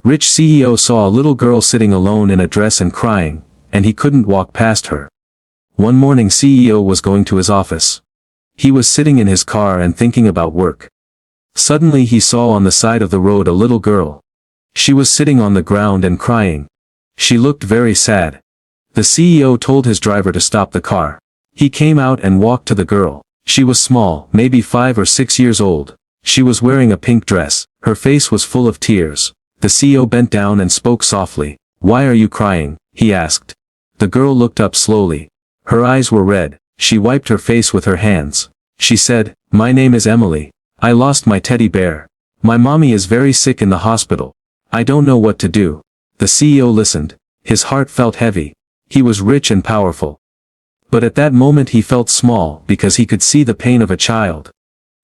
Rich CEO saw a little girl sitting alone in a dress and crying, and he couldn't walk past her. One morning CEO was going to his office. He was sitting in his car and thinking about work. Suddenly he saw on the side of the road a little girl. She was sitting on the ground and crying. She looked very sad. The CEO told his driver to stop the car. He came out and walked to the girl. She was small, maybe 5 or 6 years old. She was wearing a pink dress. Her face was full of tears. The CEO bent down and spoke softly. "Why are you crying?" he asked. The girl looked up slowly. Her eyes were red. She wiped her face with her hands. She said, "My name is Emily. I lost my teddy bear. My mommy is very sick in the hospital. I don't know what to do." The CEO listened. His heart felt heavy. He was rich and powerful. But at that moment he felt small because he could see the pain of a child.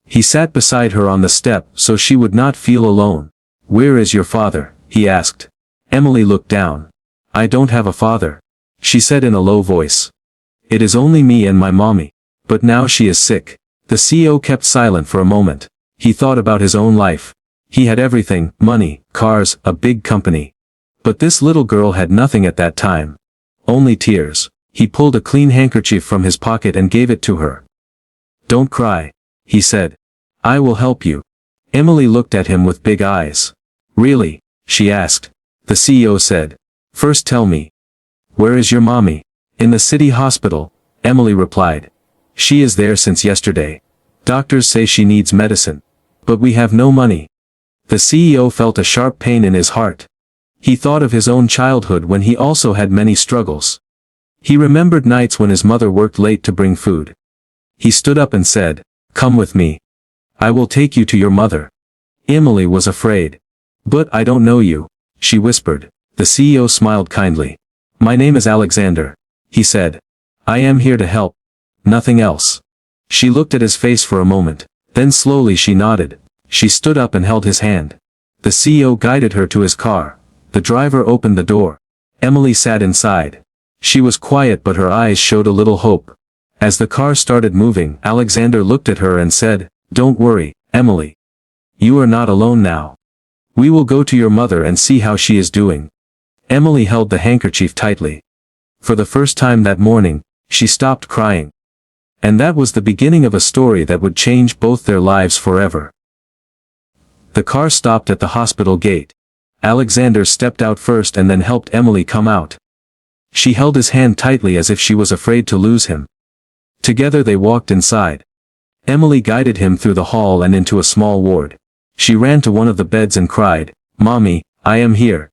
He sat beside her on the step so she would not feel alone. "Where is your father?" he asked. Emily looked down. "I don't have a father," she said in a low voice. "It is only me and my mommy. But now she is sick." The CEO kept silent for a moment. He thought about his own life. He had everything, money, cars, a big company. But this little girl had nothing at that time. Only tears. He pulled a clean handkerchief from his pocket and gave it to her. "Don't cry," he said. "I will help you." Emily looked at him with big eyes. "Really?" she asked. The CEO said, "First tell me. Where is your mommy?" "In the city hospital," Emily replied. "She is there since yesterday. Doctors say she needs medicine. But we have no money." The CEO felt a sharp pain in his heart. He thought of his own childhood when he also had many struggles. He remembered nights when his mother worked late to bring food. He stood up and said, "Come with me. I will take you to your mother." Emily was afraid. "But I don't know you," she whispered. The CEO smiled kindly. "My name is Alexander," he said. "I am here to help. Nothing else." She looked at his face for a moment. Then slowly she nodded. She stood up and held his hand. The CEO guided her to his car. The driver opened the door. Emily sat inside. She was quiet but her eyes showed a little hope. As the car started moving, Alexander looked at her and said, "Don't worry, Emily. You are not alone now. We will go to your mother and see how she is doing." Emily held the handkerchief tightly. For the first time that morning, she stopped crying. And that was the beginning of a story that would change both their lives forever. The car stopped at the hospital gate. Alexander stepped out first and then helped Emily come out. She held his hand tightly as if she was afraid to lose him. Together they walked inside. Emily guided him through the hall and into a small ward. She ran to one of the beds and cried, "Mommy, I am here."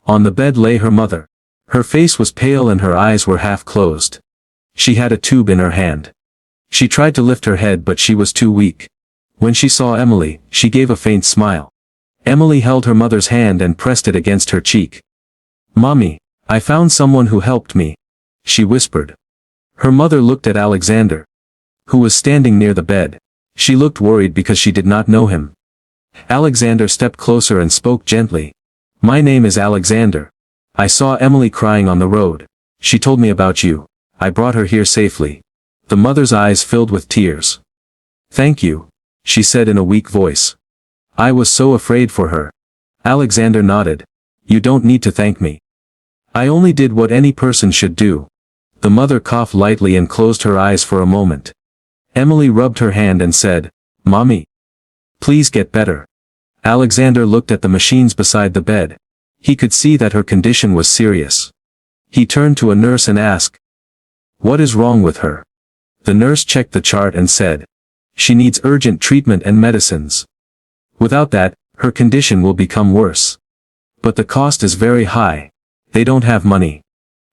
On the bed lay her mother. Her face was pale and her eyes were half closed. She had a tube in her hand. She tried to lift her head but she was too weak. When she saw Emily, she gave a faint smile. Emily held her mother's hand and pressed it against her cheek. "Mommy, I found someone who helped me," she whispered. Her mother looked at Alexander, who was standing near the bed. She looked worried because she did not know him. Alexander stepped closer and spoke gently. "My name is Alexander. I saw Emily crying on the road. She told me about you. I brought her here safely." The mother's eyes filled with tears. "Thank you," she said in a weak voice. "I was so afraid for her." Alexander nodded. "You don't need to thank me. I only did what any person should do." The mother coughed lightly and closed her eyes for a moment. Emily rubbed her hand and said, "Mommy, please get better." Alexander looked at the machines beside the bed. He could see that her condition was serious. He turned to a nurse and asked, "What is wrong with her?" The nurse checked the chart and said, "She needs urgent treatment and medicines. Without that, her condition will become worse. But the cost is very high. They don't have money."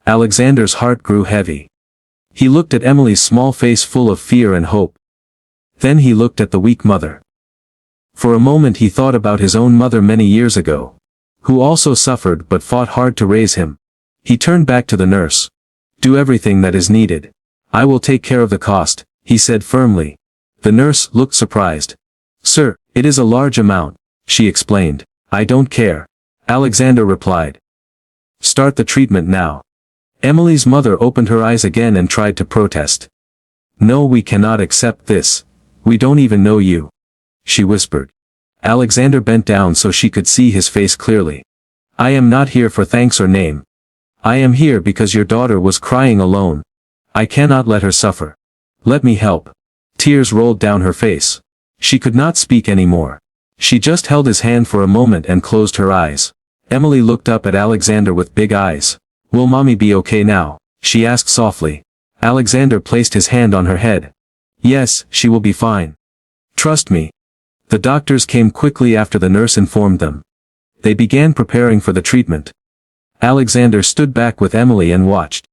Alexander's heart grew heavy. He looked at Emily's small face full of fear and hope. Then he looked at the weak mother. For a moment he thought about his own mother many years ago, who also suffered but fought hard to raise him. He turned back to the nurse. "Do everything that is needed. I will take care of the cost," he said firmly. The nurse looked surprised. "Sir, it is a large amount," she explained. "I don't care," Alexander replied. "Start the treatment now." Emily's mother opened her eyes again and tried to protest. "No, we cannot accept this. We don't even know you," she whispered. Alexander bent down so she could see his face clearly. I am not here for thanks or name. I am here because your daughter was crying alone. I cannot let her suffer. Let me help. Tears rolled down her face. She could not speak anymore. She just held his hand for a moment and closed her eyes. Emily looked up at Alexander with big eyes. Will mommy be okay now? She asked softly. Alexander placed his hand on her head. Yes, she will be fine. Trust me. The doctors came quickly after the nurse informed them. They began preparing for the treatment. Alexander stood back with Emily and watched.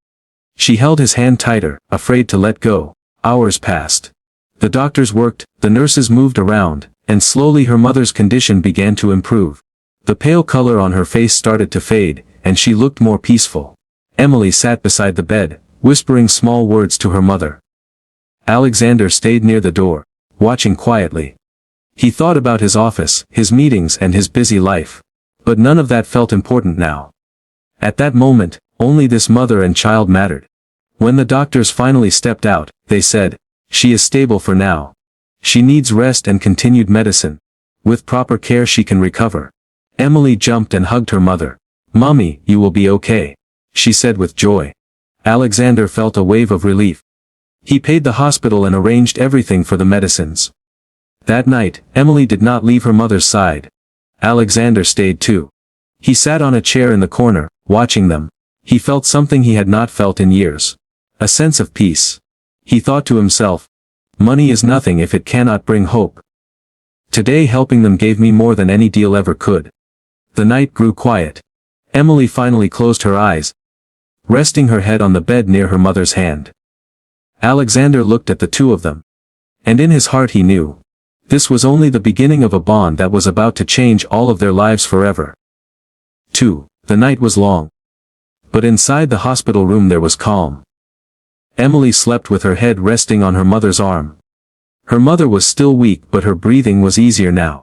She held his hand tighter, afraid to let go. Hours passed. The doctors worked, the nurses moved around, and slowly her mother's condition began to improve. The pale color on her face started to fade, and she looked more peaceful. Emily sat beside the bed, whispering small words to her mother. Alexander stayed near the door, watching quietly. He thought about his office, his meetings and his busy life. But none of that felt important now. At that moment, only this mother and child mattered. When the doctors finally stepped out, they said, "She is stable for now. She needs rest and continued medicine. With proper care she can recover." Emily jumped and hugged her mother. "Mommy, you will be okay," she said with joy. Alexander felt a wave of relief. He paid the hospital and arranged everything for the medicines. That night, Emily did not leave her mother's side. Alexander stayed too. He sat on a chair in the corner, watching them. He felt something he had not felt in years. A sense of peace. He thought to himself, money is nothing if it cannot bring hope. Today helping them gave me more than any deal ever could. The night grew quiet. Emily finally closed her eyes, resting her head on the bed near her mother's hand. Alexander looked at the two of them. And in his heart he knew. This was only the beginning of a bond that was about to change all of their lives forever. 2. The night was long. But inside the hospital room there was calm. Emily slept with her head resting on her mother's arm. Her mother was still weak but her breathing was easier now.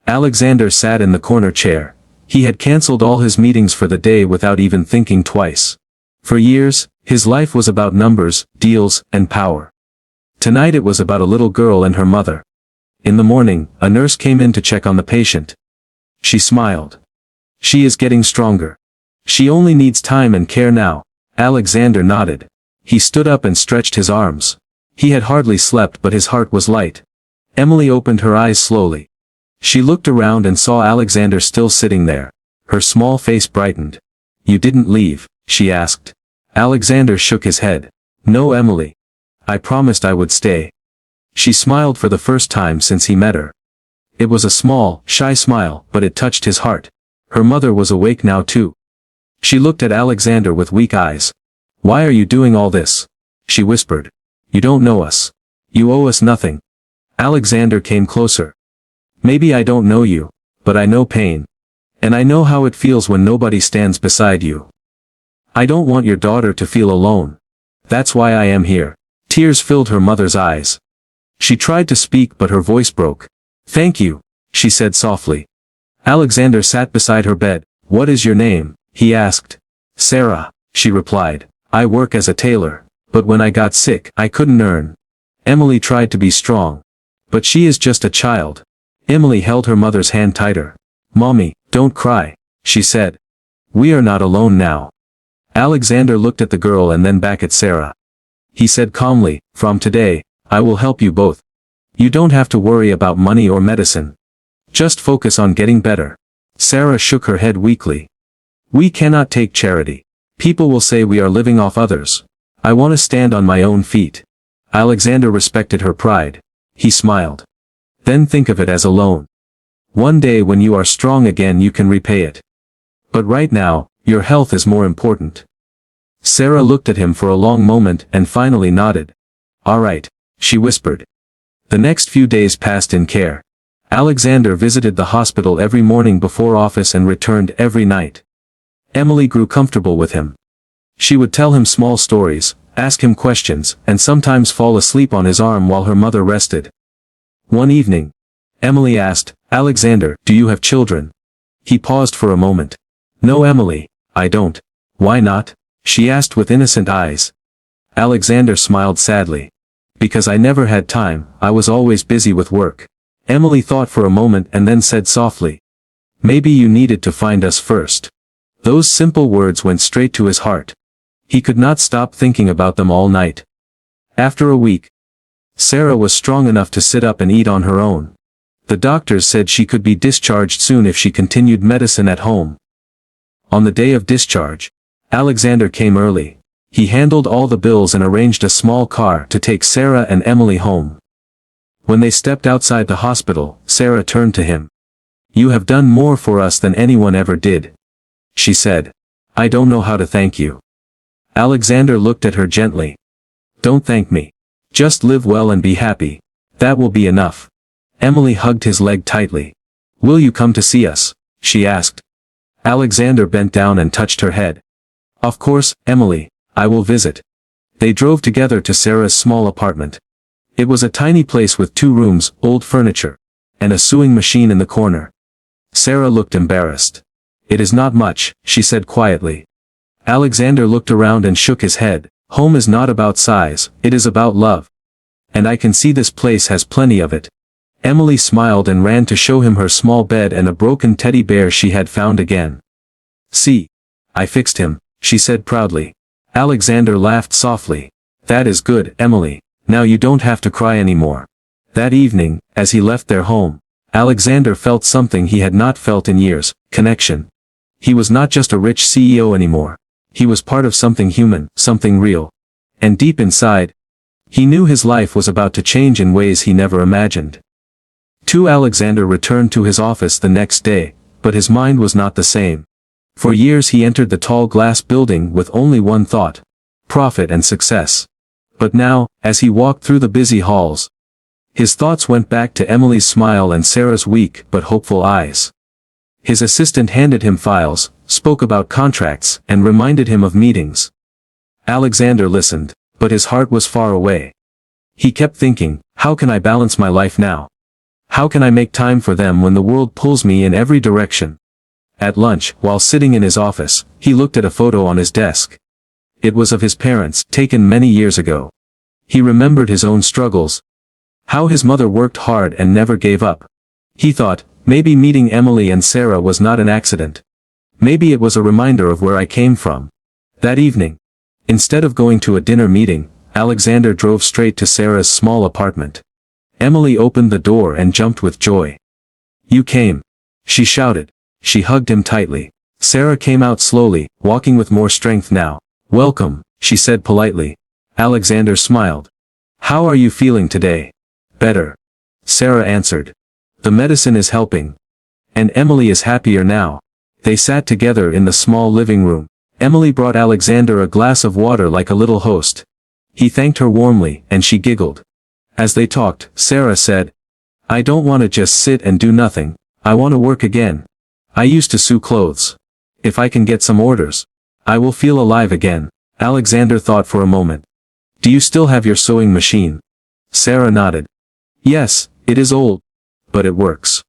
Alexander sat in the corner chair. He had cancelled all his meetings for the day without even thinking twice. For years, his life was about numbers, deals, and power. Tonight it was about a little girl and her mother. In the morning, a nurse came in to check on the patient. She smiled. She is getting stronger. She only needs time and care now. Alexander nodded. He stood up and stretched his arms. He had hardly slept but his heart was light. Emily opened her eyes slowly. She looked around and saw Alexander still sitting there. Her small face brightened. You didn't leave, she asked. Alexander shook his head. No, Emily. I promised I would stay. She smiled for the first time since he met her. It was a small, shy smile, but it touched his heart. Her mother was awake now too. She looked at Alexander with weak eyes. Why are you doing all this? She whispered. You don't know us. You owe us nothing. Alexander came closer. Maybe I don't know you, but I know pain. And I know how it feels when nobody stands beside you. I don't want your daughter to feel alone. That's why I am here. Tears filled her mother's eyes. She tried to speak but her voice broke. Thank you, she said softly. Alexander sat beside her bed. What is your name? He asked. Sarah, she replied. I work as a tailor, but when I got sick, I couldn't earn. Emily tried to be strong. But she is just a child. Emily held her mother's hand tighter. Mommy, don't cry, she said. We are not alone now. Alexander looked at the girl and then back at Sarah. He said calmly, from today, I will help you both. You don't have to worry about money or medicine. Just focus on getting better. Sarah shook her head weakly. We cannot take charity. People will say we are living off others. I want to stand on my own feet. Alexander respected her pride. He smiled. Then think of it as a loan. One day when you are strong again you can repay it. But right now, your health is more important. Sarah looked at him for a long moment and finally nodded. All right, she whispered. The next few days passed in care. Alexander visited the hospital every morning before office and returned every night. Emily grew comfortable with him. She would tell him small stories, ask him questions, and sometimes fall asleep on his arm while her mother rested. One evening, Emily asked, Alexander, do you have children? He paused for a moment. No, Emily, I don't. Why not? She asked with innocent eyes. Alexander smiled sadly. Because I never had time, I was always busy with work. Emily thought for a moment and then said softly. Maybe you needed to find us first. Those simple words went straight to his heart. He could not stop thinking about them all night. After a week, Sarah was strong enough to sit up and eat on her own. The doctors said she could be discharged soon if she continued medicine at home. On the day of discharge, Alexander came early. He handled all the bills and arranged a small car to take Sarah and Emily home. When they stepped outside the hospital, Sarah turned to him. "You have done more for us than anyone ever did," she said. "I don't know how to thank you." Alexander looked at her gently. "Don't thank me. Just live well and be happy. That will be enough." Emily hugged his leg tightly. "Will you come to see us?" she asked. Alexander bent down and touched her head. "Of course, Emily, I will visit." They drove together to Sarah's small apartment. It was a tiny place with 2 rooms, old furniture, and a sewing machine in the corner. Sarah looked embarrassed. "It is not much," she said quietly. Alexander looked around and shook his head. "Home is not about size, it is about love. And I can see this place has plenty of it." Emily smiled and ran to show him her small bed and a broken teddy bear she had found again. "See, I fixed him," she said proudly. Alexander laughed softly. "That is good, Emily. Now you don't have to cry anymore." That evening, as he left their home, Alexander felt something he had not felt in years: connection. He was not just a rich CEO anymore. He was part of something human, something real. And deep inside, he knew his life was about to change in ways he never imagined. Alexander returned to his office the next day, but his mind was not the same. For years he entered the tall glass building with only one thought: profit and success. But now, as he walked through the busy halls, his thoughts went back to Emily's smile and Sarah's weak but hopeful eyes. His assistant handed him files, spoke about contracts, and reminded him of meetings. Alexander listened, but his heart was far away. He kept thinking, how can I balance my life now? How can I make time for them when the world pulls me in every direction? At lunch, while sitting in his office, he looked at a photo on his desk. It was of his parents, taken many years ago. He remembered his own struggles. How his mother worked hard and never gave up. He thought, maybe meeting Emily and Sarah was not an accident. Maybe it was a reminder of where I came from. That evening, instead of going to a dinner meeting, Alexander drove straight to Sarah's small apartment. Emily opened the door and jumped with joy. "You came," she shouted. She hugged him tightly. Sarah came out slowly, walking with more strength now. "Welcome," she said politely. Alexander smiled. "How are you feeling today?" "Better," Sarah answered. "The medicine is helping. And Emily is happier now." They sat together in the small living room. Emily brought Alexander a glass of water like a little host. He thanked her warmly, and she giggled. As they talked, Sarah said, "I don't want to just sit and do nothing. I want to work again. I used to sew clothes. If I can get some orders, I will feel alive again." Alexander thought for a moment. "Do you still have your sewing machine?" Sarah nodded. "Yes, it is old. But it works."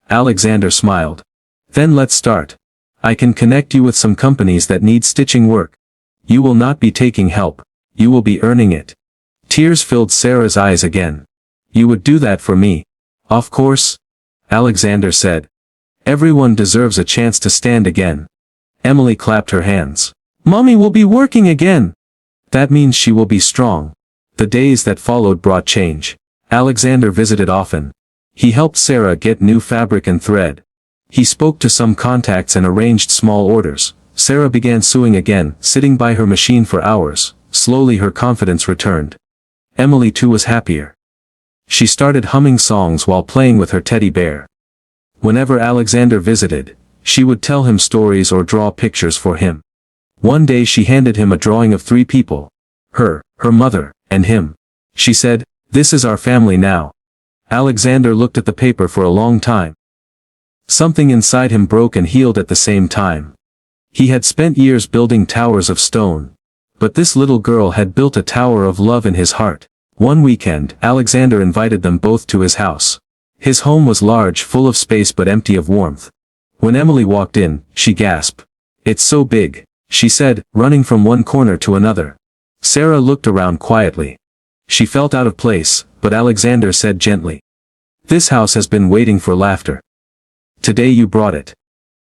Alexander smiled. "Then let's start. I can connect you with some companies that need stitching work. You will not be taking help. You will be earning it." Tears filled Sarah's eyes again. "You would do that for me?" "Of course," Alexander said. "Everyone deserves a chance to stand again." Emily clapped her hands. "Mommy will be working again." "That means she will be strong." The days that followed brought change. Alexander visited often. He helped Sarah get new fabric and thread. He spoke to some contacts and arranged small orders. Sarah began sewing again, sitting by her machine for hours. Slowly her confidence returned. Emily too was happier. She started humming songs while playing with her teddy bear. Whenever Alexander visited, she would tell him stories or draw pictures for him. One day she handed him a drawing of 3 people. Her mother, and him. She said, "This is our family now." Alexander looked at the paper for a long time. Something inside him broke and healed at the same time. He had spent years building towers of stone. But this little girl had built a tower of love in his heart. One weekend, Alexander invited them both to his house. His home was large, full of space but empty of warmth. When Emily walked in, she gasped. "It's so big," she said, running from one corner to another. Sarah looked around quietly. She felt out of place, but Alexander said gently, "This house has been waiting for laughter. Today you brought it."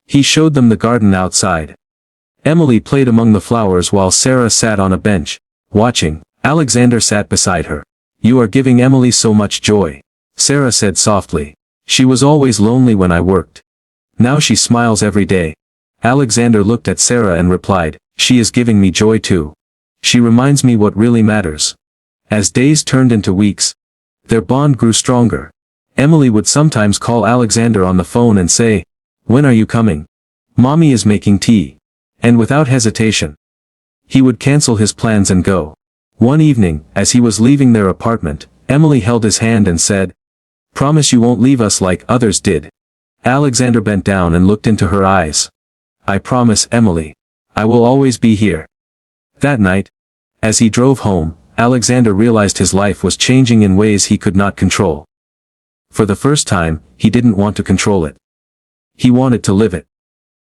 He showed them the garden outside. Emily played among the flowers while Sarah sat on a bench, watching. Alexander sat beside her. "You are giving Emily so much joy," Sarah said softly. "She was always lonely when I worked. Now she smiles every day." Alexander looked at Sarah and replied, "She is giving me joy too. She reminds me what really matters." As days turned into weeks, their bond grew stronger. Emily would sometimes call Alexander on the phone and say, "When are you coming? Mommy is making tea." And without hesitation, he would cancel his plans and go. One evening, as he was leaving their apartment, Emily held his hand and said, "Promise you won't leave us like others did." Alexander bent down and looked into her eyes. "I promise, Emily. I will always be here." That night, as he drove home, Alexander realized his life was changing in ways he could not control. For the first time, he didn't want to control it. He wanted to live it.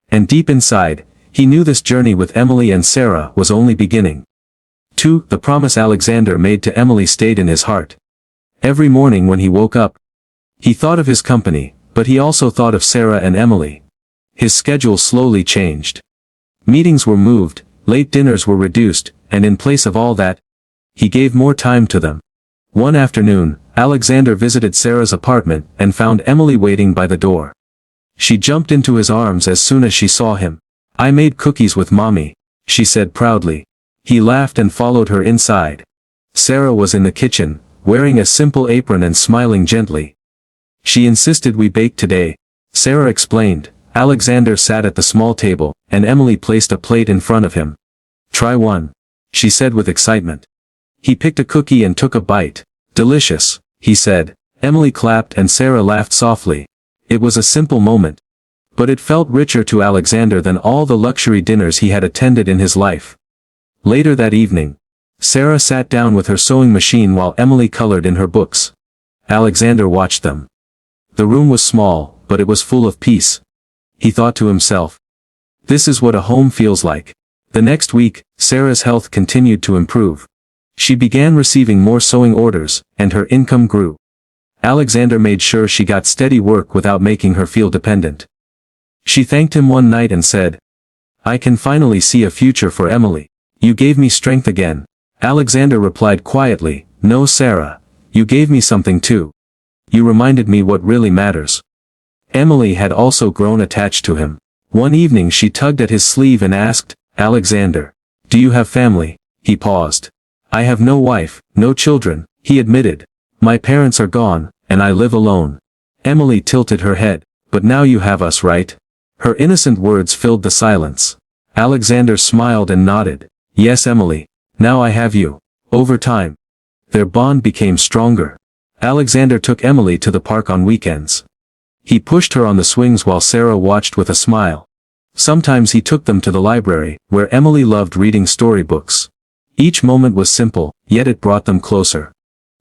And deep inside, he knew this journey with Emily and Sarah was only beginning. 2. The promise Alexander made to Emily stayed in his heart. Every morning when he woke up, he thought of his company, but he also thought of Sarah and Emily. His schedule slowly changed. Meetings were moved, late dinners were reduced, and in place of all that, he gave more time to them. One afternoon, Alexander visited Sarah's apartment and found Emily waiting by the door. She jumped into his arms as soon as she saw him. "I made cookies with Mommy," she said proudly. He laughed and followed her inside. Sarah was in the kitchen, wearing a simple apron and smiling gently. "She insisted we bake today," Sarah explained. Alexander sat at the small table, and Emily placed a plate in front of him. "Try one," she said with excitement. He picked a cookie and took a bite. "Delicious," he said. Emily clapped and Sarah laughed softly. It was a simple moment, but it felt richer to Alexander than all the luxury dinners he had attended in his life. Later that evening, Sarah sat down with her sewing machine while Emily colored in her books. Alexander watched them. The room was small, but it was full of peace. He thought to himself, "This is what a home feels like." The next week, Sarah's health continued to improve. She began receiving more sewing orders, and her income grew. Alexander made sure she got steady work without making her feel dependent. She thanked him one night and said, "I can finally see a future for Emily. You gave me strength again." Alexander replied quietly, "No, Sarah, you gave me something too. You reminded me what really matters." Emily had also grown attached to him. One evening she tugged at his sleeve and asked, "Alexander, do you have family?" He paused. "I have no wife, no children," he admitted. "My parents are gone, and I live alone." Emily tilted her head. "But now you have us, right?" Her innocent words filled the silence. Alexander smiled and nodded. "Yes, Emily, now I have you." Over time, their bond became stronger. Alexander took Emily to the park on weekends. He pushed her on the swings while Sarah watched with a smile. Sometimes he took them to the library, where Emily loved reading storybooks. Each moment was simple, yet it brought them closer.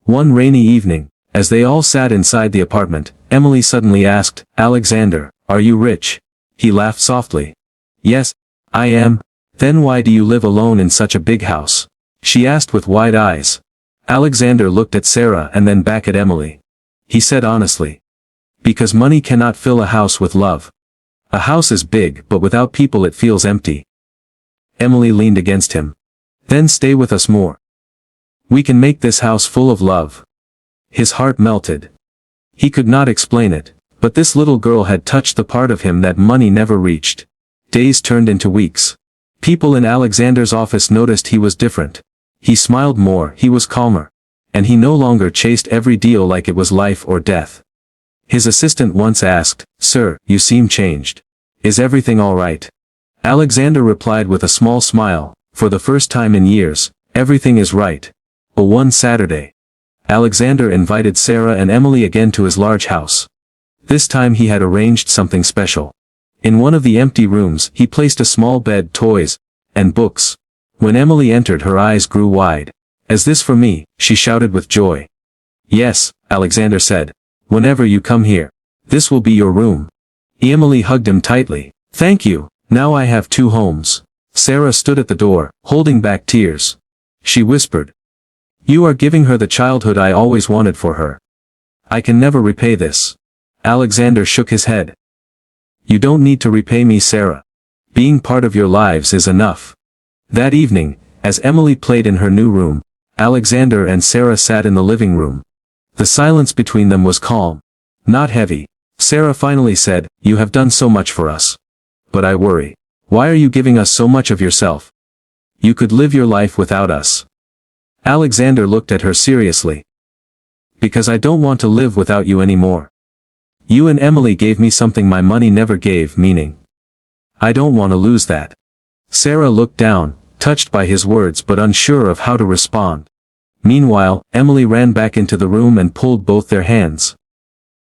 One rainy evening, as they all sat inside the apartment, Emily suddenly asked, "Alexander, are you rich?" He laughed softly. "Yes, I am." "Then why do you live alone in such a big house?" she asked with wide eyes. Alexander looked at Sarah and then back at Emily. He said honestly, "Because money cannot fill a house with love. A house is big, but without people it feels empty." Emily leaned against him. "Then stay with us more. We can make this house full of love." His heart melted. He could not explain it, but this little girl had touched the part of him that money never reached. Days turned into weeks. People in Alexander's office noticed he was different. He smiled more, he was calmer. And he no longer chased every deal like it was life or death. His assistant once asked, "Sir, you seem changed. Is everything all right?" Alexander replied with a small smile, "For the first time in years, everything is right." One Saturday, Alexander invited Sarah and Emily again to his large house. This time he had arranged something special. In one of the empty rooms, he placed a small bed, toys, and books. When Emily entered, her eyes grew wide. "Is this for me?" she shouted with joy. "Yes," Alexander said. "Whenever you come here, this will be your room." Emily hugged him tightly. "Thank you, now I have two homes." Sarah stood at the door, holding back tears. She whispered, "You are giving her the childhood I always wanted for her. I can never repay this." Alexander shook his head. "You don't need to repay me, Sarah. Being part of your lives is enough. That evening, as Emily played in her new room, Alexander and Sarah sat in the living room. The silence between them was calm, not heavy. Sarah finally said, "You have done so much for us. But I worry. Why are you giving us so much of yourself? You could live your life without us." Alexander looked at her seriously. "Because I don't want to live without you anymore. You and Emily gave me something my money never gave, meaning. I don't want to lose that." Sarah looked down, touched by his words but unsure of how to respond. Meanwhile, Emily ran back into the room and pulled both their hands.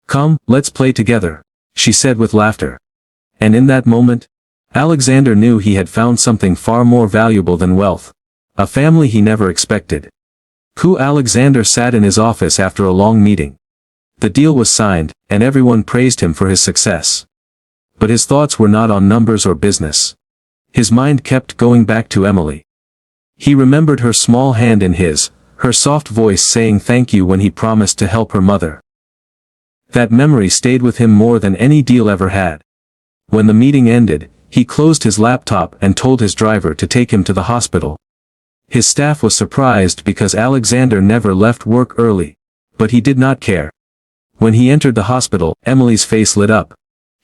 "Come, let's play together," she said with laughter. And in that moment, Alexander knew he had found something far more valuable than wealth. A family he never expected. Alexander sat in his office after a long meeting. The deal was signed, and everyone praised him for his success. But his thoughts were not on numbers or business. His mind kept going back to Emily. He remembered her small hand in his, her soft voice saying thank you when he promised to help her mother. That memory stayed with him more than any deal ever had. When the meeting ended, he closed his laptop and told his driver to take him to the hospital. His staff was surprised because Alexander never left work early, but he did not care. When he entered the hospital, Emily's face lit up.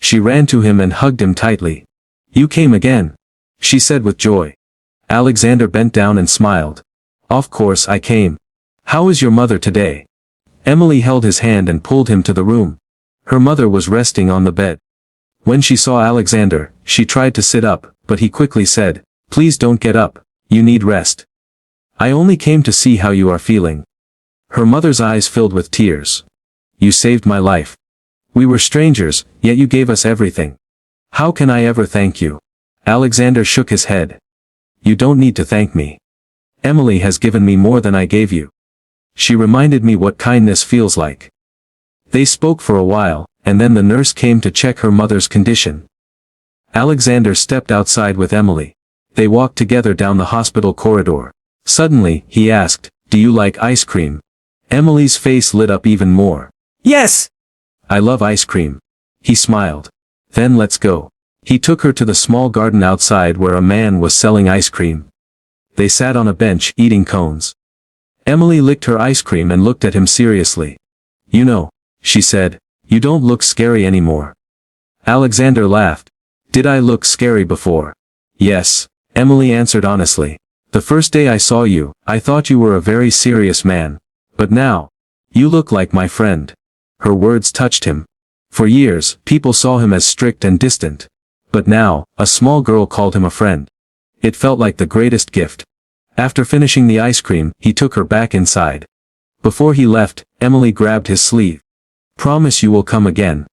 She ran to him and hugged him tightly. "You came again," she said with joy. Alexander bent down and smiled. "Of course I came. How is your mother today?" Emily held his hand and pulled him to the room. Her mother was resting on the bed. When she saw Alexander, she tried to sit up, but he quickly said, "Please don't get up, you need rest. I only came to see how you are feeling." Her mother's eyes filled with tears. "You saved my life. We were strangers, yet you gave us everything. How can I ever thank you?" Alexander shook his head. "You don't need to thank me. Emily has given me more than I gave you. She reminded me what kindness feels like." They spoke for a while, and then the nurse came to check her mother's condition. Alexander stepped outside with Emily. They walked together down the hospital corridor. Suddenly, he asked, "Do you like ice cream?" Emily's face lit up even more. "Yes! "I love ice cream." He smiled. "Then let's go." He took her to the small garden outside where a man was selling ice cream. They sat on a bench, eating cones. Emily licked her ice cream and looked at him seriously. "You know," she said, "you don't look scary anymore." Alexander laughed. "Did I look scary before?" "Yes," Emily answered honestly. "The first day I saw you, I thought you were a very serious man. But now, you look like my friend." Her words touched him. For years, people saw him as strict and distant. But now, a small girl called him a friend. It felt like the greatest gift. After finishing the ice cream, he took her back inside. Before he left, Emily grabbed his sleeve. "Promise you will come again."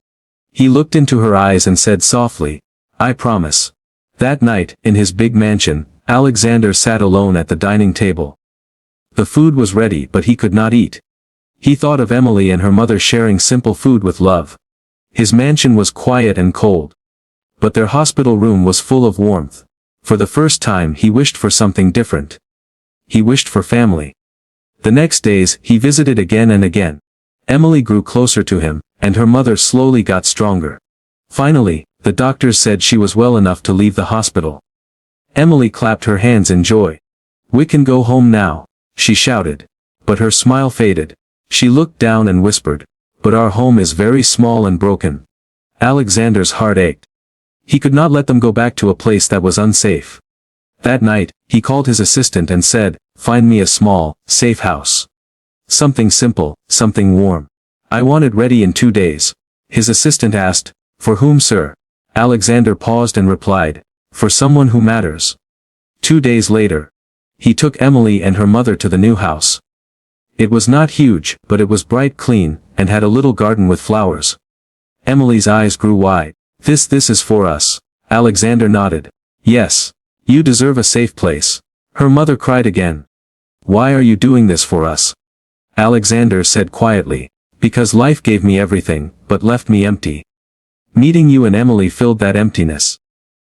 He looked into her eyes and said softly, "I promise." That night, in his big mansion, Alexander sat alone at the dining table. The food was ready but he could not eat. He thought of Emily and her mother sharing simple food with love. His mansion was quiet and cold. But their hospital room was full of warmth. For the first time he wished for something different. He wished for family. The next days, he visited again and again. Emily grew closer to him, and her mother slowly got stronger. Finally, the doctors said she was well enough to leave the hospital. Emily clapped her hands in joy. "We can go home now," she shouted. But her smile faded. She looked down and whispered, "But our home is very small and broken." Alexander's heart ached. He could not let them go back to a place that was unsafe. That night, he called his assistant and said, "Find me a small, safe house. Something simple, something warm. I want it ready in 2 days." His assistant asked, "For whom, sir?" Alexander paused and replied, "For someone who matters." 2 days later, he took Emily and her mother to the new house. It was not huge, but it was bright, clean, and had a little garden with flowers. Emily's eyes grew wide. This is for us." Alexander nodded. "Yes. You deserve a safe place." Her mother cried again. "Why are you doing this for us?" Alexander said quietly, "Because life gave me everything, but left me empty. Meeting you and Emily filled that emptiness.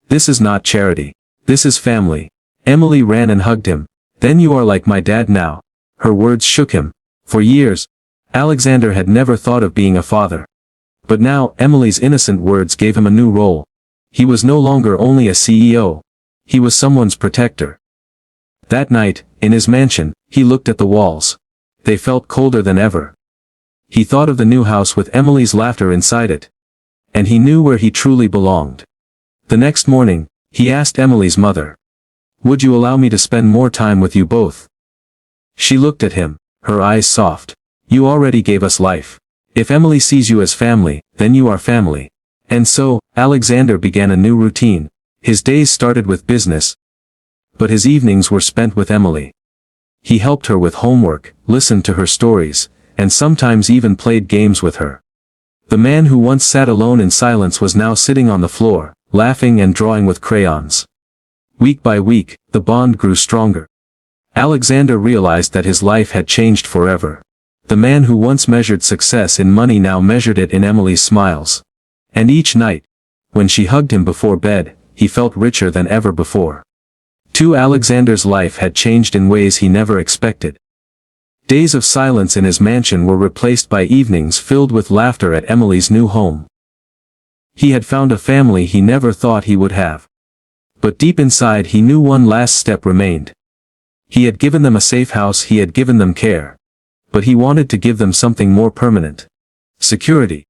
This is not charity. This is family." Emily ran and hugged him. "Then you are like my dad now." Her words shook him. For years, Alexander had never thought of being a father. But now, Emily's innocent words gave him a new role. He was no longer only a CEO. He was someone's protector. That night, in his mansion, he looked at the walls. They felt colder than ever. He thought of the new house with Emily's laughter inside it. And he knew where he truly belonged. The next morning, he asked Emily's mother, "Would you allow me to spend more time with you both?" She looked at him, her eyes soft. "You already gave us life. If Emily sees you as family, then you are family." And so, Alexander began a new routine. His days started with business, but his evenings were spent with Emily. He helped her with homework, listened to her stories, and sometimes even played games with her. The man who once sat alone in silence was now sitting on the floor, laughing and drawing with crayons. Week by week, the bond grew stronger. Alexander realized that his life had changed forever. The man who once measured success in money now measured it in Emily's smiles. And each night, when she hugged him before bed, he felt richer than ever before. Alexander's life had changed in ways he never expected. Days of silence in his mansion were replaced by evenings filled with laughter at Emily's new home. He had found a family he never thought he would have. But deep inside he knew one last step remained. He had given them a safe house, he had given them care. But he wanted to give them something more permanent. Security,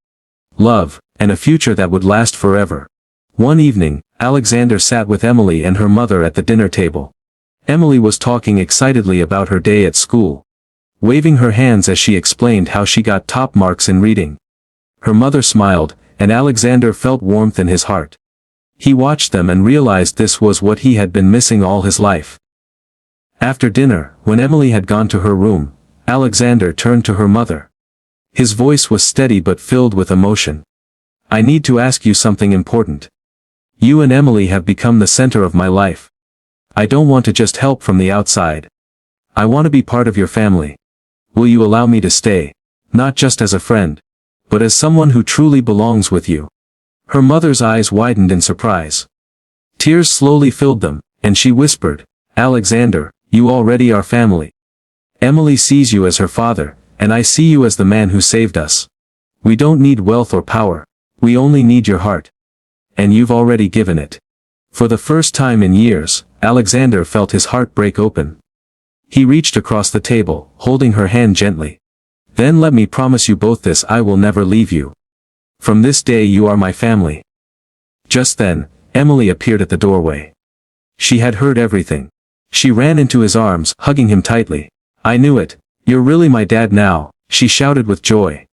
love, and a future that would last forever. One evening, Alexander sat with Emily and her mother at the dinner table. Emily was talking excitedly about her day at school, waving her hands as she explained how she got top marks in reading. Her mother smiled, and Alexander felt warmth in his heart. He watched them and realized this was what he had been missing all his life. After dinner, when Emily had gone to her room, Alexander turned to her mother. His voice was steady but filled with emotion. "I need to ask you something important. You and Emily have become the center of my life. I don't want to just help from the outside. I want to be part of your family. Will you allow me to stay, not just as a friend, but as someone who truly belongs with you?" Her mother's eyes widened in surprise. Tears slowly filled them, and she whispered, "Alexander, you already are family. Emily sees you as her father, and I see you as the man who saved us. We don't need wealth or power. We only need your heart. And you've already given it." For the first time in years, Alexander felt his heart break open. He reached across the table, holding her hand gently. "Then let me promise you both this: I will never leave you. From this day you are my family." Just then, Emily appeared at the doorway. She had heard everything. She ran into his arms, hugging him tightly. "I knew it. You're really my dad now," she shouted with joy.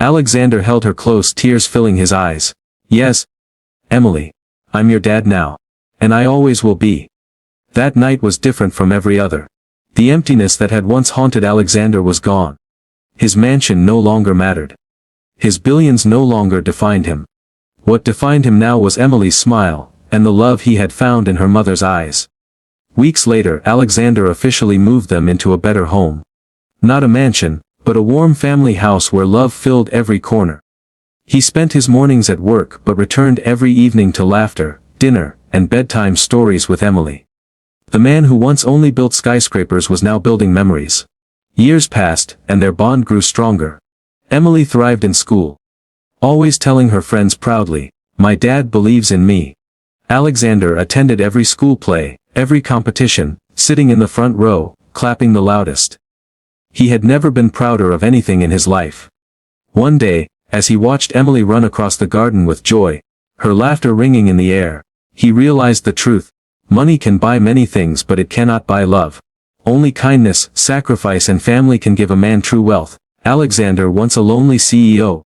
Alexander held her close, tears filling his eyes. "Yes, Emily. I'm your dad now. And I always will be." That night was different from every other. The emptiness that had once haunted Alexander was gone. His mansion no longer mattered. His billions no longer defined him. What defined him now was Emily's smile, and the love he had found in her mother's eyes. Weeks later, Alexander officially moved them into a better home. Not a mansion, but a warm family house where love filled every corner. He spent his mornings at work but returned every evening to laughter, dinner, and bedtime stories with Emily. The man who once only built skyscrapers was now building memories. Years passed, and their bond grew stronger. Emily thrived in school, always telling her friends proudly, "My dad believes in me." Alexander attended every school play, every competition, sitting in the front row, clapping the loudest. He had never been prouder of anything in his life. One day, as he watched Emily run across the garden with joy, her laughter ringing in the air, he realized the truth: money can buy many things, but it cannot buy love. Only kindness, sacrifice, and family can give a man true wealth. Alexander, once a lonely CEO,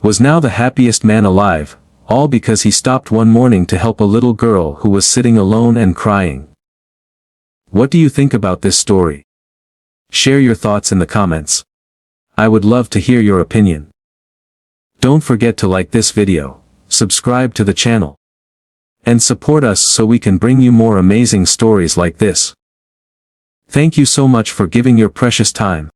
was now the happiest man alive, all because he stopped one morning to help a little girl who was sitting alone and crying. What do you think about this story? Share your thoughts in the comments. I would love to hear your opinion. Don't forget to like this video, subscribe to the channel, and support us so we can bring you more amazing stories like this. Thank you so much for giving your precious time.